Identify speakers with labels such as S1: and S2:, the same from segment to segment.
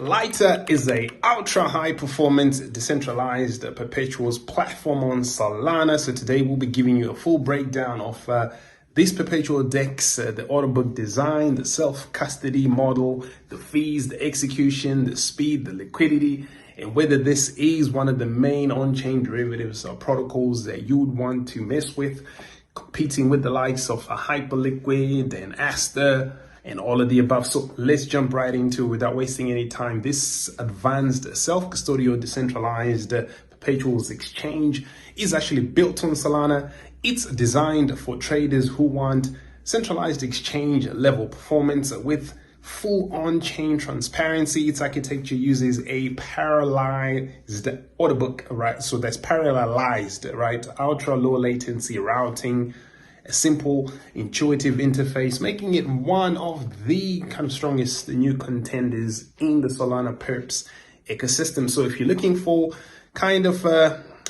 S1: Lighter is a ultra high performance decentralized perpetuals platform on Solana. So today we'll be giving you a full breakdown of this perpetual DEX, the order book design, the self-custody model, the fees, the execution, the speed, the liquidity, and whether this is one of the main on-chain derivatives or protocols that you would want to mess with, competing with the likes of a Hyperliquid and Astronaut and all of the above. So let's jump right into it without wasting any time. This advanced self-custodial decentralized perpetuals exchange is actually built on Solana. It's designed for traders who want centralized exchange level performance with full on-chain transparency. Its architecture uses a parallelized order book, right? So that's parallelized, right? Ultra low latency routing, a simple, intuitive interface, making it one of the kind of strongest new contenders in the Solana perps ecosystem. So if you're looking for kind of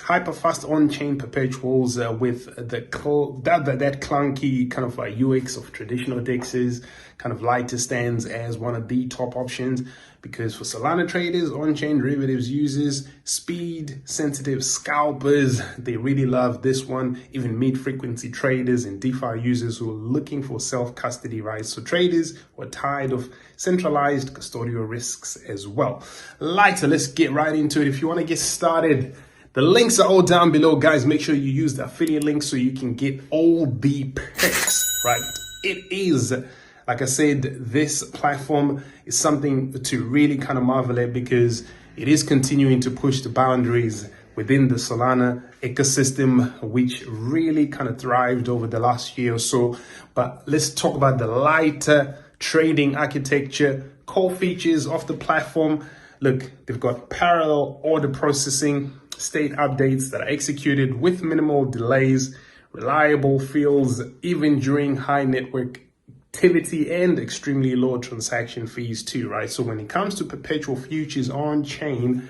S1: hyper fast on-chain perpetuals with that clunky kind of UX of traditional DEXs, kind of Lighter stands as one of the top options, because for Solana traders, on-chain derivatives users, speed sensitive scalpers, they really love this one. Even mid-frequency traders and DeFi users who are looking for self-custody, right? So traders who are tired of centralized custodial risks as well. Lighter, let's get right into it. If you want to get started, the links are all down below, guys. Make sure you use the affiliate link so you can get all the perks, right? It is, like I said, this platform is something to really kind of marvel at, because it is continuing to push the boundaries within the Solana ecosystem, which really kind of thrived over the last year or so. But let's talk about the Lighter trading architecture, core features of the platform. Look, they've got parallel order processing, state updates that are executed with minimal delays, reliable fields even during high network activity, and extremely low transaction fees too, right? So when it comes to perpetual futures on chain,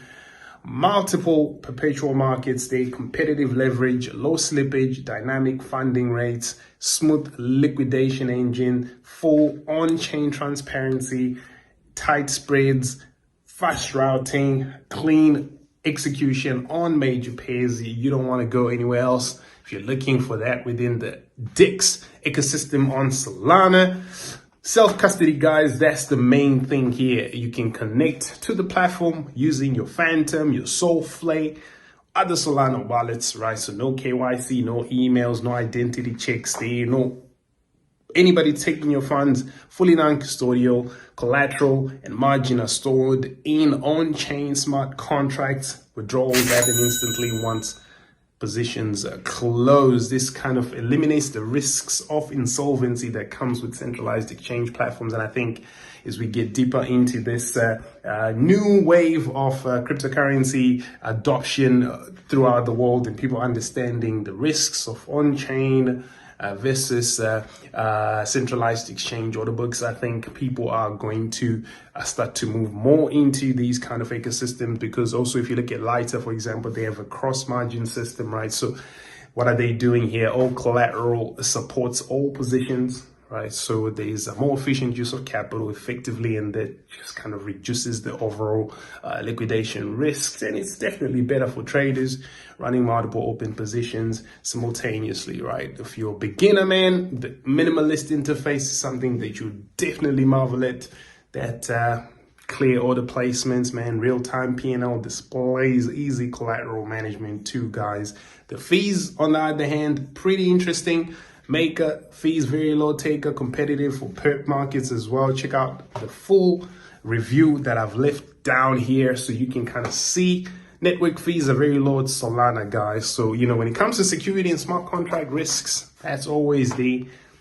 S1: multiple perpetual markets, they competitive leverage, low slippage, dynamic funding rates, smooth liquidation engine, full on-chain transparency, tight spreads, fast routing, clean execution on major pairs. You don't want to go anywhere else if you're looking for that within the DEX ecosystem on Solana. Self-custody, guys, that's the main thing here. You can connect to the platform using your Phantom, your Soulflake, other Solana wallets, right? So no KYC, no emails, no identity checks there, no anybody taking your funds. Fully non-custodial, collateral and margin are stored in on-chain smart contracts. Withdrawals happen instantly once positions close. This kind of eliminates the risks of insolvency that comes with centralized exchange platforms. And I think as we get deeper into this new wave of cryptocurrency adoption throughout the world, and people understanding the risks of on-chain versus centralized exchange order books, I think people are going to start to move more into these kind of ecosystems. Because also, if you look at Lighter, for example, they have a cross margin system, right? So what are they doing here? All collateral supports all positions, right? So there's a more efficient use of capital effectively, and that just kind of reduces the overall liquidation risks. And it's definitely better for traders running multiple open positions simultaneously, right? If you're a beginner, man, the minimalist interface is something that you definitely marvel at. That clear order placements, man, real-time P&L displays, easy collateral management too, guys. The fees, on the other hand, pretty interesting. Maker fees, very low, taker, competitive for perp markets as well. Check out the full review that I've left down here so you can kind of see. Network fees are very low at Solana, guys. So, you know, when it comes to security and smart contract risks, that's always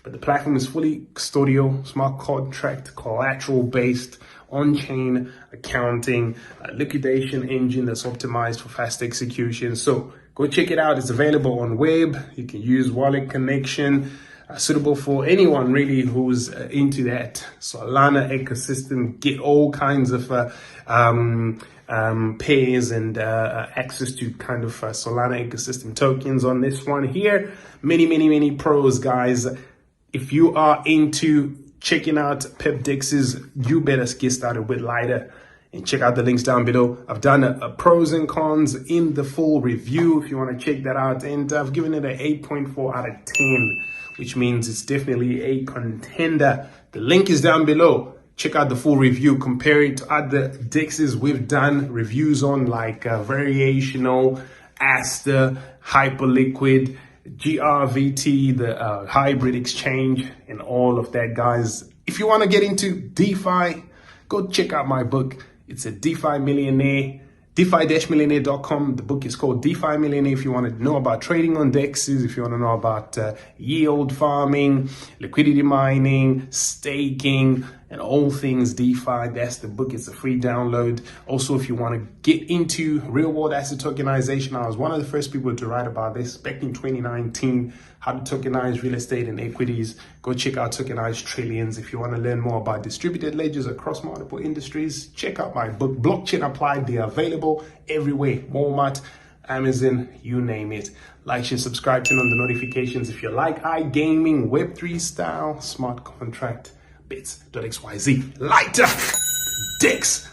S1: but the platform is fully custodial, smart contract, collateral based, on-chain accounting, liquidation engine that's optimized for fast execution. So go check it out. It's available on web. You can use wallet connection, suitable for anyone really who's into that Solana ecosystem. Get all kinds of pairs and access to kind of Solana ecosystem tokens on this one here. Many pros, guys. If you are into checking out pep dexes, you better get started with Lighter. and check out the links down below. I've done a pros and cons in the full review if you want to check that out, and I've given it an 8.4 out of 10, which means it's definitely a contender. The link is down below. Check out the full review, compare it to other DEXs we've done reviews on, like Variational, Aster, Hyperliquid, GRVT, the hybrid exchange, and all of that, guys. If you want to get into DeFi, go check out my book. It's a DeFi Millionaire, DeFi-millionaire.com. The book is called DeFi Millionaire. If you want to know about trading on DEXs, if you want to know about yield farming, liquidity mining, staking, and all things DeFi, that's the book. It's a free download. Also, if you want to get into real world asset tokenization, I was one of the first people to write about this back in 2019, how to tokenize real estate and equities. Go check out Tokenized Trillions. If you want to learn more about distributed ledgers across multiple industries, check out my book, Blockchain Applied. They're available everywhere, Walmart, Amazon, you name it. Like, share, subscribe, turn on the notifications if you like iGaming, Web3 style, smart contract, bits.xyz, lighter, DEX.